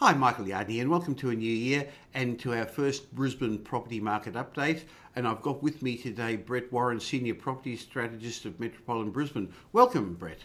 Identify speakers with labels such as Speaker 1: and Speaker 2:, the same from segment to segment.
Speaker 1: Hi, Michael Yardney, and welcome to a new year and to our first Brisbane property market update. And I've got with me today Brett Warren, Senior Property Strategist of Metropole in Brisbane. Welcome, Brett.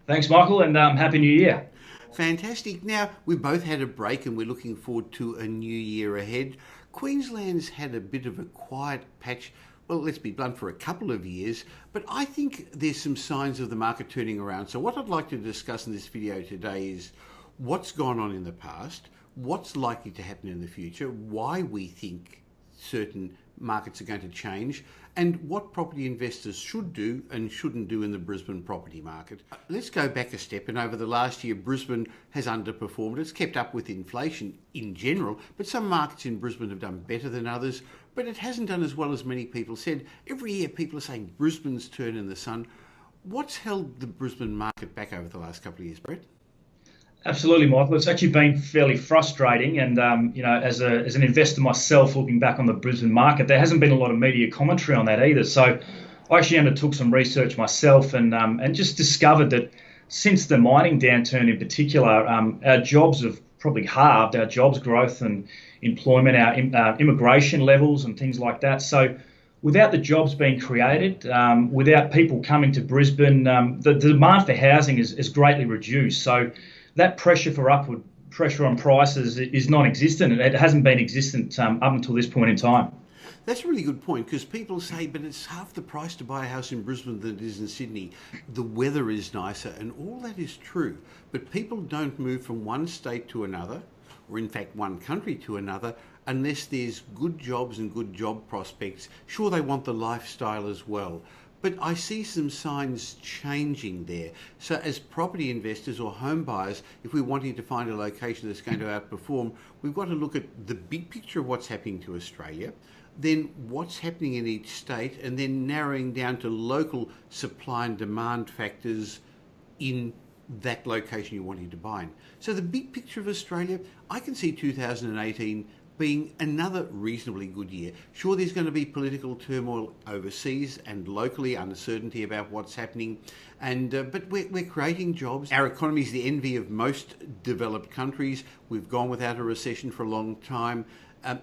Speaker 2: Thanks, Michael, and Happy New Year.
Speaker 1: Fantastic. Now, we both had a break and we're looking forward to a new year ahead. Queensland's had a bit of a quiet patch, well, let's be blunt, for a couple of years, but I think there's some signs of the market turning around. So what I'd like to discuss in this video today is what's gone on in the past, what's likely to happen in the future, why we think certain markets are going to change, and what property investors should do and shouldn't do in the Brisbane property market. Let's go back a step, and over the last year Brisbane has underperformed. It's kept up with inflation in general, but some markets in Brisbane have done better than others, but it hasn't done as well as many people said. Every year people are saying Brisbane's turn in the sun. What's held the Brisbane market back over the last couple of years, Brett?
Speaker 2: Absolutely, Michael. It's actually been fairly frustrating, and as an investor myself, looking back on the Brisbane market, there hasn't been a lot of media commentary on that either. So, I actually undertook some research myself, and just discovered that since the mining downturn in particular, our jobs have probably halved. Our jobs growth and employment, our immigration levels, and things like that. So, without the jobs being created, without people coming to Brisbane, the demand for housing is greatly reduced. So that pressure for upward pressure on prices is non-existent, and it hasn't been existent up until this point in time.
Speaker 1: That's a really good point, because people say, but it's half the price to buy a house in Brisbane than it is in Sydney. The weather is nicer, and all that is true. But people don't move from one state to another, or in fact one country to another, unless there's good jobs and good job prospects. Sure, they want the lifestyle as well. But I see some signs changing there. So as property investors or home buyers, if we're wanting to find a location that's going to outperform, we've got to look at the big picture of what's happening to Australia, then what's happening in each state, and then narrowing down to local supply and demand factors in that location you're wanting to buy in. So the big picture of Australia, I can see 2018 being another reasonably good year. Sure, there's going to be political turmoil overseas and locally, uncertainty about what's happening, but we're creating jobs. Our economy is the envy of most developed countries. We've gone without a recession for a long time.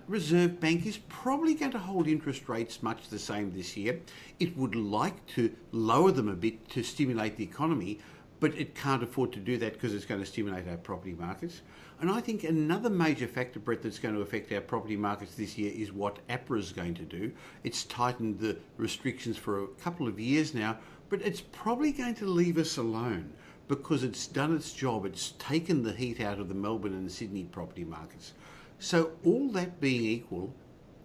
Speaker 1: Reserve Bank is probably going to hold interest rates much the same this year. It would like to lower them a bit to stimulate the economy, but it can't afford to do that because it's going to stimulate our property markets. And I think another major factor, Brett, that's going to affect our property markets this year is what APRA is going to do. It's tightened the restrictions for a couple of years now, but it's probably going to leave us alone because it's done its job. It's taken the heat out of the Melbourne and Sydney property markets. So all that being equal,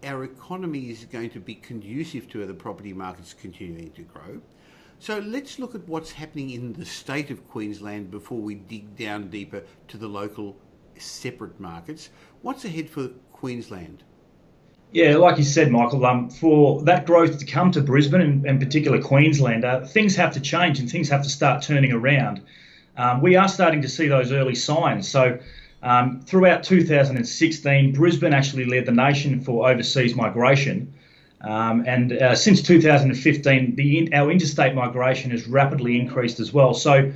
Speaker 1: our economy is going to be conducive to the property markets continuing to grow. So let's look at what's happening in the state of Queensland before we dig down deeper to the local separate markets. What's ahead for Queensland?
Speaker 2: Yeah, like you said, Michael, for that growth to come to Brisbane and in particular Queensland, things have to change and things have to start turning around. We are starting to see those early signs. So throughout 2016, Brisbane actually led the nation for overseas migration. And since 2015, our interstate migration has rapidly increased as well. So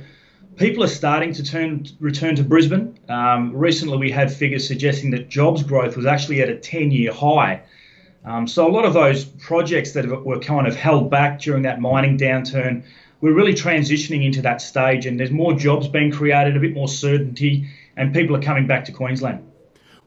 Speaker 2: people are starting to return to Brisbane. Recently, we had figures suggesting that jobs growth was actually at a 10-year high. So a lot of those projects that were kind of held back during that mining downturn, we're really transitioning into that stage, and there's more jobs being created, a bit more certainty, and people are coming back to Queensland.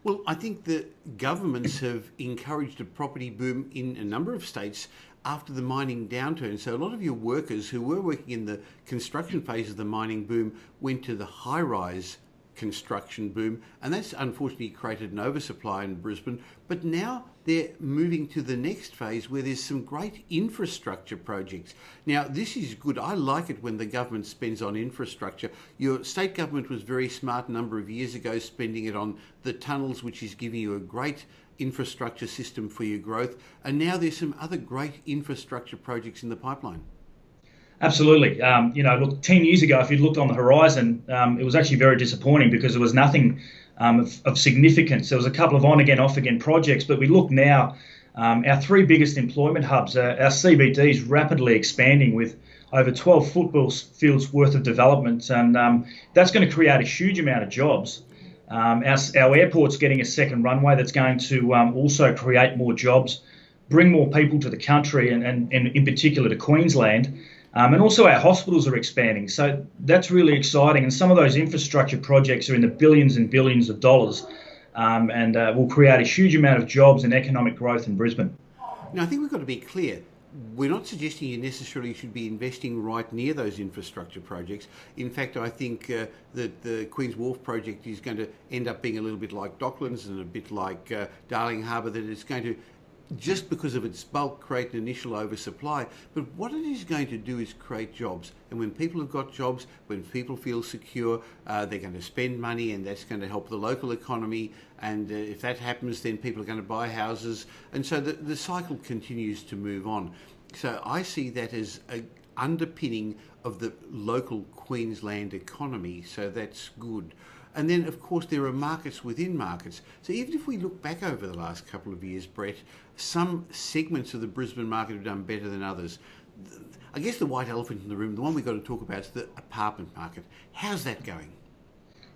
Speaker 1: Well, I think the governments have encouraged a property boom in a number of states after the mining downturn. So a lot of your workers who were working in the construction phase of the mining boom went to the high-rise construction boom, and that's unfortunately created an oversupply in Brisbane. But now they're moving to the next phase where there's some great infrastructure projects. Now, this is good. I like it when the government spends on infrastructure. Your state government was very smart a number of years ago, spending it on the tunnels, which is giving you a great infrastructure system for your growth. And now there's some other great infrastructure projects in the pipeline.
Speaker 2: Absolutely. Look, 10 years ago, if you'd looked on the horizon, it was actually very disappointing because there was nothing of significance. There was a couple of on-again, off-again projects, but we look now, our three biggest employment hubs, our CBD is rapidly expanding with over 12 football fields worth of development, and that's going to create a huge amount of jobs. Our airport's getting a second runway that's going to also create more jobs, bring more people to the country and in particular to Queensland. And also our hospitals are expanding. So that's really exciting. And some of those infrastructure projects are in the billions and billions of dollars and will create a huge amount of jobs and economic growth in Brisbane.
Speaker 1: Now, I think we've got to be clear. We're not suggesting you necessarily should be investing right near those infrastructure projects. In fact, I think that the Queen's Wharf project is going to end up being a little bit like Docklands and a bit like Darling Harbour, that it's going to, just because of its bulk, create an initial oversupply. But what it is going to do is create jobs. And when people have got jobs, when people feel secure, they're going to spend money, and that's going to help the local economy. And if that happens, then people are going to buy houses. And so the cycle continues to move on. So I see that as an underpinning of the local Queensland economy. So that's good. And then, of course, there are markets within markets. So even if we look back over the last couple of years, Brett, some segments of the Brisbane market have done better than others. I guess the white elephant in the room, the one we've got to talk about, is the apartment market. How's that going?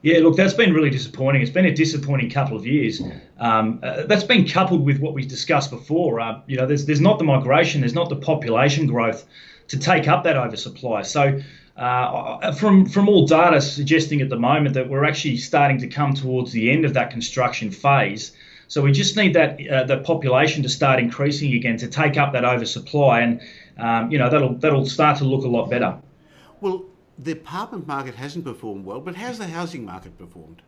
Speaker 2: Yeah, look, that's been really disappointing. It's been a disappointing couple of years. That's been coupled with what we discussed before. There's not the migration, there's not the population growth to take up that oversupply. So from all data suggesting at the moment that we're actually starting to come towards the end of that construction phase. So we just need that the population to start increasing again to take up that oversupply, and that'll start to look a lot better.
Speaker 1: Well, the apartment market hasn't performed well, but how's the housing market performed?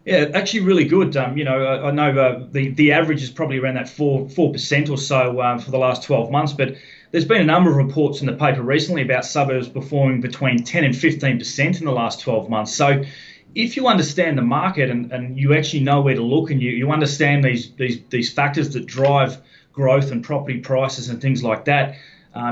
Speaker 2: Yeah, actually really good. I know the average is probably around that 4% or so for the last 12 months, but there's been a number of reports in the paper recently about suburbs performing between 10 and 15% in the last 12 months. So if you understand the market and you actually know where to look, and you understand these factors that drive growth and property prices and things like that,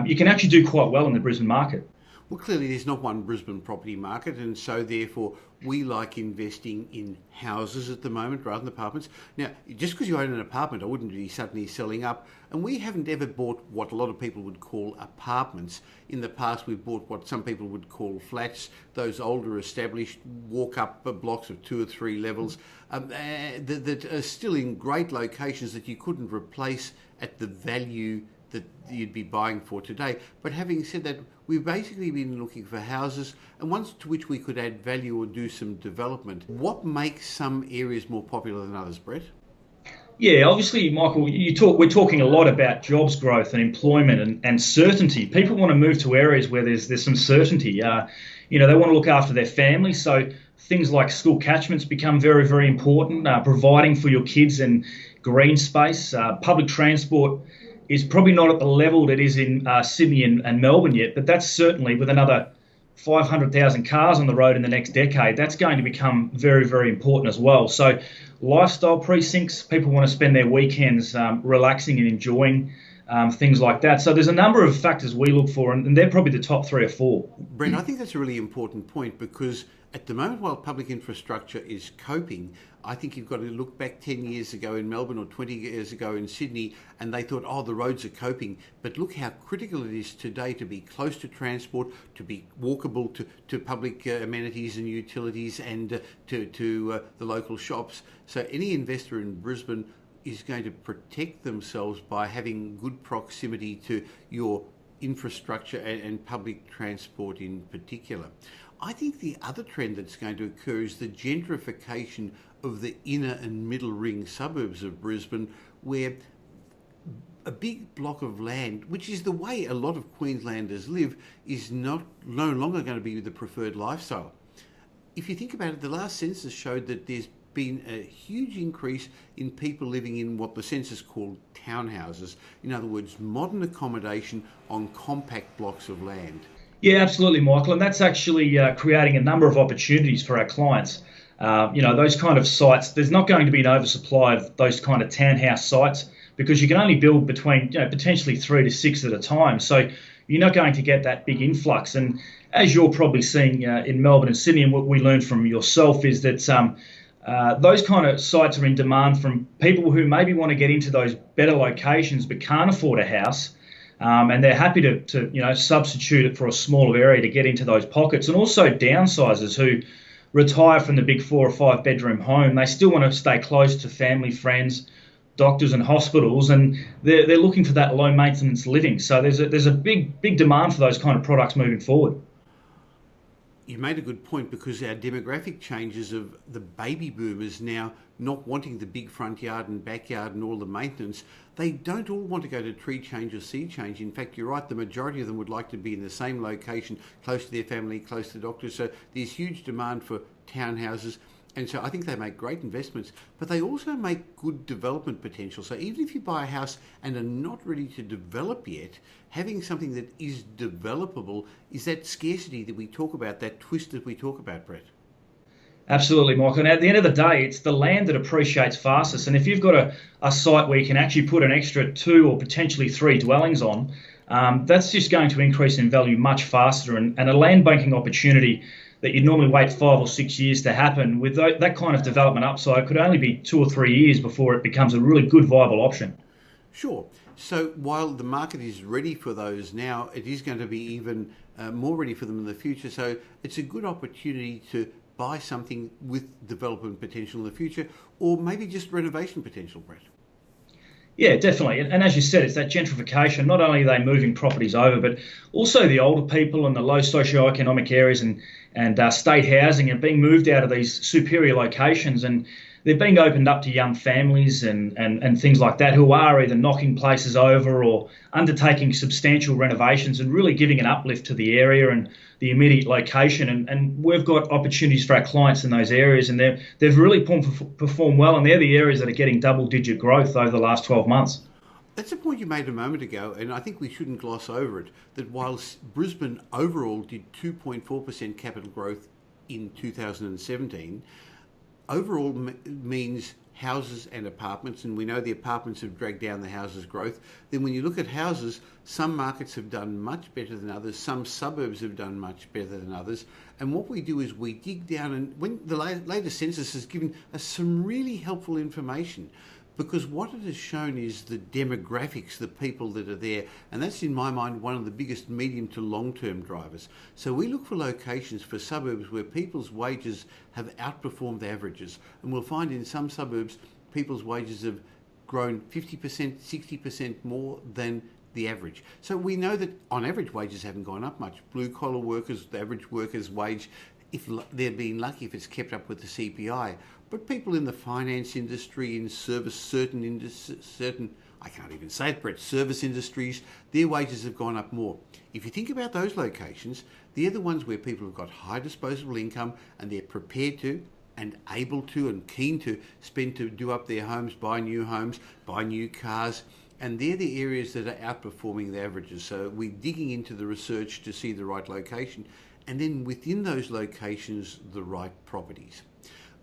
Speaker 2: you can actually do quite well in the Brisbane market.
Speaker 1: Well, clearly there's not one Brisbane property market, and so therefore we like investing in houses at the moment rather than apartments. Now, just because you own an apartment, I wouldn't be suddenly selling up. And we haven't ever bought what a lot of people would call apartments. In the past, we've bought what some people would call flats, those older established walk-up blocks of 2 or 3 levels that are still in great locations that you couldn't replace at the value that you'd be buying for today. But having said that, we've basically been looking for houses and ones to which we could add value or do some development. What makes some areas more popular than others, Brett?
Speaker 2: Yeah, obviously, Michael, we're talking a lot about jobs growth and employment and certainty. People want to move to areas where there's some certainty. They want to look after their family. So things like school catchments become very, very important. Providing for your kids and green space, public transport is probably not at the level that is in Sydney and Melbourne yet, but that's certainly, with another 500,000 cars on the road in the next decade, that's going to become very, very important as well. So lifestyle precincts, people want to spend their weekends relaxing and enjoying things like that. So there's a number of factors we look for, and they're probably the top 3 or 4.
Speaker 1: Brent, I think that's a really important point, because at the moment, while public infrastructure is coping, I think you've got to look back 10 years ago in Melbourne or 20 years ago in Sydney, and they thought, oh, the roads are coping. But look how critical it is today to be close to transport, to be walkable to public amenities and utilities, and to the local shops. So any investor in Brisbane is going to protect themselves by having good proximity to your infrastructure and public transport in particular. I think the other trend that's going to occur is the gentrification of the inner and middle ring suburbs of Brisbane, where a big block of land, which is the way a lot of Queenslanders live, is no longer going to be the preferred lifestyle. If you think about it, the last census showed that there's been a huge increase in people living in what the census called townhouses. In other words, modern accommodation on compact blocks of land.
Speaker 2: Yeah, absolutely, Michael. And that's actually creating a number of opportunities for our clients. Those kind of sites, there's not going to be an oversupply of those kind of townhouse sites, because you can only build between potentially 3 to 6 at a time. So you're not going to get that big influx. And as you're probably seeing in Melbourne and Sydney, and what we learned from yourself is that those kind of sites are in demand from people who maybe want to get into those better locations but can't afford a house. And they're happy to substitute it for a smaller area to get into those pockets, and also downsizers who retire from the big 4 or 5 bedroom home. They still want to stay close to family, friends, doctors and hospitals, and they're looking for that low maintenance living. So there's a big demand for those kind of products moving forward.
Speaker 1: You made a good point, because our demographic changes of the baby boomers now not wanting the big front yard and backyard and all the maintenance. They don't all want to go to tree change or sea change. In fact, you're right, the majority of them would like to be in the same location, close to their family, close to doctors. So there's huge demand for townhouses. And so I think they make great investments, but they also make good development potential. So even if you buy a house and are not ready to develop yet, having something that is developable is that scarcity that we talk about, that twist that we talk about, Brett.
Speaker 2: Absolutely, Michael. And at the end of the day, it's the land that appreciates fastest. And if you've got a site where you can actually put an extra 2 or potentially 3 dwellings on, that's just going to increase in value much faster. And a land banking opportunity that you'd normally wait 5 or 6 years to happen, with that kind of development upside, could only be 2 or 3 years before it becomes a really good, viable option.
Speaker 1: Sure. So while the market is ready for those now, it is going to be even more ready for them in the future. So it's a good opportunity to buy something with development potential in the future, or maybe just renovation potential, Brett.
Speaker 2: Yeah, definitely. And as you said, it's that gentrification. Not only are they moving properties over, but also the older people and the low socioeconomic areas and state housing are being moved out of these superior locations, and they're being opened up to young families and things like that, who are either knocking places over or undertaking substantial renovations and really giving an uplift to the area and the immediate location. And we've got opportunities for our clients in those areas, and they've really performed well, and they're the areas that are getting double-digit growth over the last 12 months.
Speaker 1: That's a point you made a moment ago, and I think we shouldn't gloss over it, that whilst Brisbane overall did 2.4% capital growth in 2017, overall means houses and apartments, and we know the apartments have dragged down the houses' growth. Then when you look at houses, some markets have done much better than others, some suburbs have done much better than others. And what we do is we dig down, and when the latest census has given us some really helpful information, because what it has shown is the demographics, the people that are there, and that's in my mind one of the biggest medium to long-term drivers. So we look for locations for suburbs where people's wages have outperformed averages, and we'll find in some suburbs people's wages have grown 50%, 60% more than the average. So we know that on average wages haven't gone up much. Blue collar workers, the average worker's wage, if they're being lucky, if it's kept up with the CPI. But people in the finance industry, in service, certain, I can't even say it, Brett, service industries, their wages have gone up more. If you think about those locations, they're the ones where people have got high disposable income and they're prepared to and able to and keen to spend to do up their homes, buy new cars. And they're the areas that are outperforming the averages. So we're digging into the research to see the right location, and then within those locations, the right properties.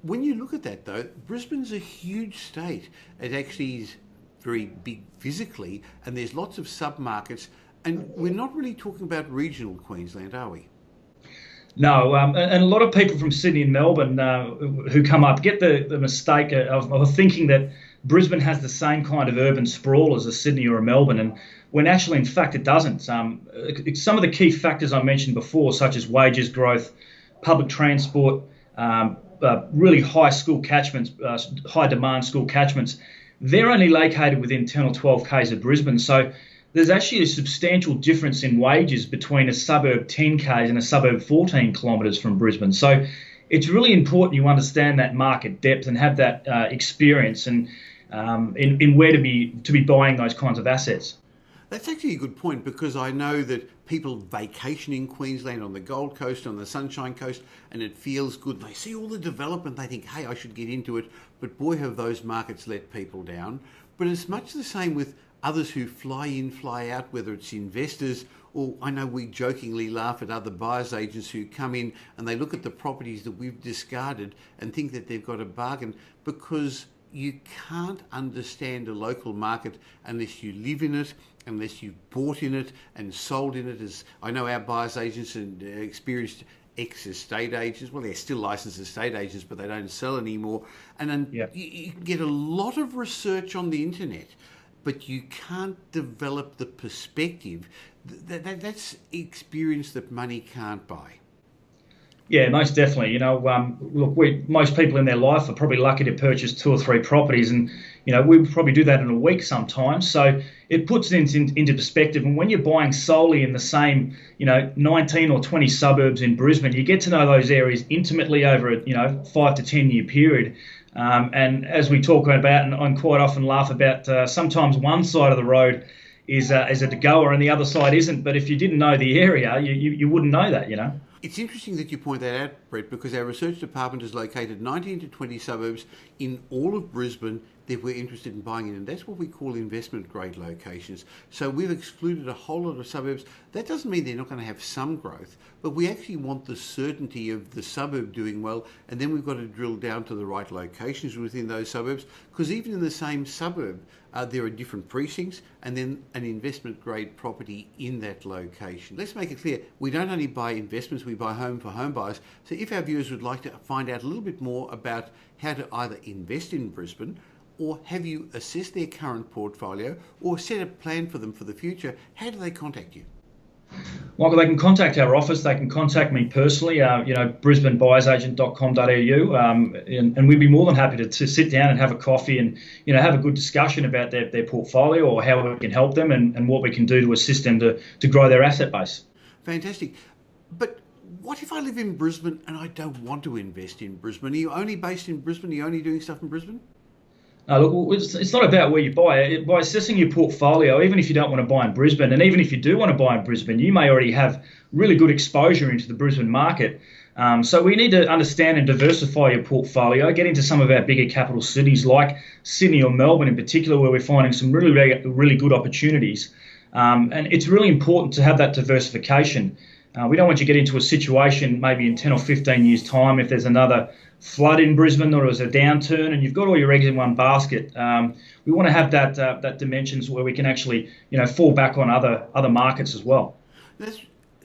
Speaker 1: When you look at that though, Brisbane's a huge state. It actually is very big physically, and there's lots of sub-markets, and we're not really talking about regional Queensland, are we?
Speaker 2: No, and a lot of people from Sydney and Melbourne who come up get the mistake of thinking that Brisbane has the same kind of urban sprawl as a Sydney or a Melbourne, and when actually, in fact, it doesn't. Some of the key factors I mentioned before, such as wages growth, public transport, really high school catchments, high demand school catchments, they're only located within 10 or 12 k's of Brisbane. So there's actually a substantial difference in wages between a suburb 10 k's and a suburb 14 kilometres from Brisbane. So it's really important you understand that market depth and have that experience and in where to be buying those kinds of assets.
Speaker 1: That's actually a good point, because I know that people vacation in Queensland, on the Gold Coast, on the Sunshine Coast, and it feels good. They see all the development, they think, hey, I should get into it. But boy, have those markets let people down. But it's much the same with others who fly in, fly out, whether it's investors, or I know we jokingly laugh at other buyers agents who come in and they look at the properties that we've discarded and think that they've got a bargain, because you can't understand a local market unless you live in it, unless you've bought in it and sold in it. As I know our buyers agents and experienced ex-estate agents, well, they're still licensed estate agents, but they don't sell anymore. And then you can get a lot of research on the internet, but you can't develop the perspective. That's experience that money can't buy.
Speaker 2: Yeah, most definitely. Look, most people in their life are probably lucky to purchase two or three properties, and we probably do that in a week sometimes. So it puts it into perspective. And when you're buying solely in the same, 19 or 20 suburbs in Brisbane, you get to know those areas intimately over a 5 to 10 year period. And as we talk about, and I quite often laugh about, sometimes one side of the road is a to-goer and the other side isn't. But if you didn't know the area, you wouldn't know that.
Speaker 1: It's interesting that you point that out, Brett, because our research department has located 19 to 20 suburbs in all of Brisbane that we're interested in buying in, and that's what we call investment grade locations. So we've excluded a whole lot of suburbs. That doesn't mean they're not going to have some growth, but we actually want the certainty of the suburb doing well, and then we've got to drill down to the right locations within those suburbs, because even in the same suburb, there are different precincts and then an investment grade property in that location. Let's make it clear, we don't only buy investments, we buy home for home buyers. So if our viewers would like to find out a little bit more about how to either invest in Brisbane, or have you assessed their current portfolio or set a plan for them for the future, how do they contact you?
Speaker 2: Michael, they can contact our office. They can contact me personally, brisbanebuyeragent.com.au, and we'd be more than happy to sit down and have a coffee and, have a good discussion about their portfolio or how we can help them and what we can do to assist them to grow their asset base.
Speaker 1: Fantastic. But what if I live in Brisbane and I don't want to invest in Brisbane? Are you only based in Brisbane? Are you only doing stuff in Brisbane?
Speaker 2: Look, it's not about where you buy. By assessing your portfolio, even if you don't want to buy in Brisbane, and even if you do want to buy in Brisbane, you may already have really good exposure into the Brisbane market. So we need to understand and diversify your portfolio, get into some of our bigger capital cities like Sydney or Melbourne in particular, where we're finding some really good opportunities. And it's really important to have that diversification. We don't want you to get into a situation maybe in 10 or 15 years' time if there's another flood in Brisbane or there's a downturn and you've got all your eggs in one basket. We want to have that dimensions where we can actually fall back on other markets as well.
Speaker 1: That's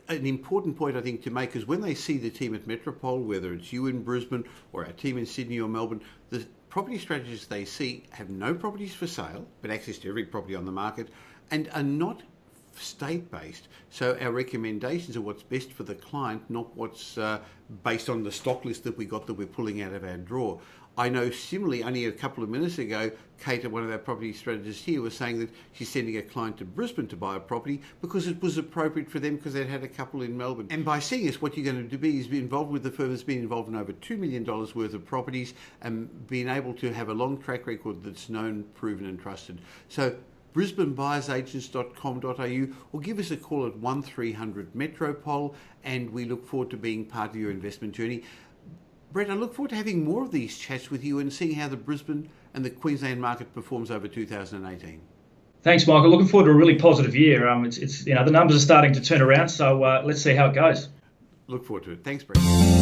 Speaker 1: an important point, I think, to make, because when they see the team at Metropole, whether it's you in Brisbane or our team in Sydney or Melbourne, the property strategists they see have no properties for sale, but access to every property on the market, and are not state-based. So our recommendations are what's best for the client, not what's based on the stock list that we're pulling out of our drawer. I know similarly, only a couple of minutes ago, Kate, one of our property strategists here, was saying that she's sending a client to Brisbane to buy a property because it was appropriate for them because they'd had a couple in Melbourne. And by seeing us, what you're going to be is be involved with the firm that's been involved in over $2 million worth of properties and being able to have a long track record that's known, proven and trusted. So brisbanebuyeragents.com.au, or give us a call at 1300 Metropole, and we look forward to being part of your investment journey. Brett, I look forward to having more of these chats with you and seeing how the Brisbane and the Queensland market performs over 2018.
Speaker 2: Thanks, Michael. Looking forward to a really positive year. It's the numbers are starting to turn around, so let's see how it goes.
Speaker 1: Look forward to it. Thanks, Brett.